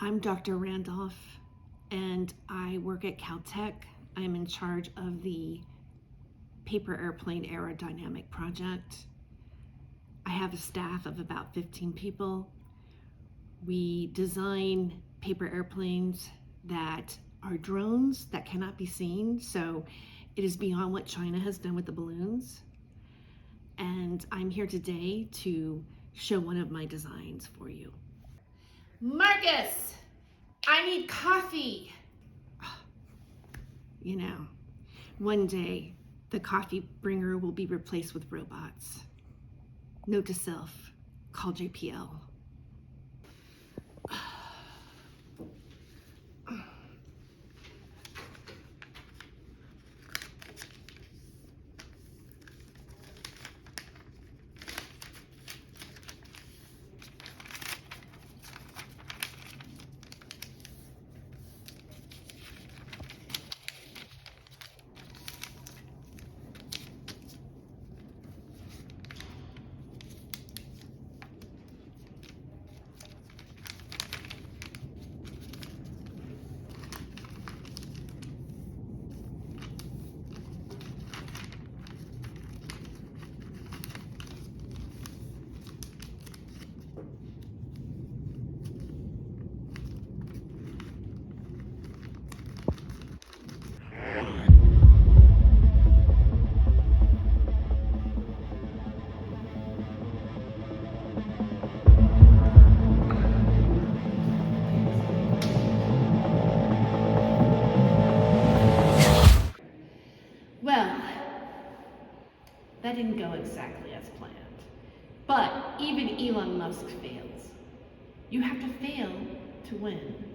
I'm Dr. Randolph, and I work at Caltech. I'm in charge of the paper airplane aerodynamic project. I have a staff of about 15 people. We design paper airplanes that are drones that cannot be seen, so it is beyond what China has done with the balloons. And I'm here today to show one of my designs for you. Marcus, I need coffee. You know, one day the coffee bringer will be replaced with robots. Note to self, call JPL. Well, that didn't go exactly as planned. But even Elon Musk fails. You have to fail to win.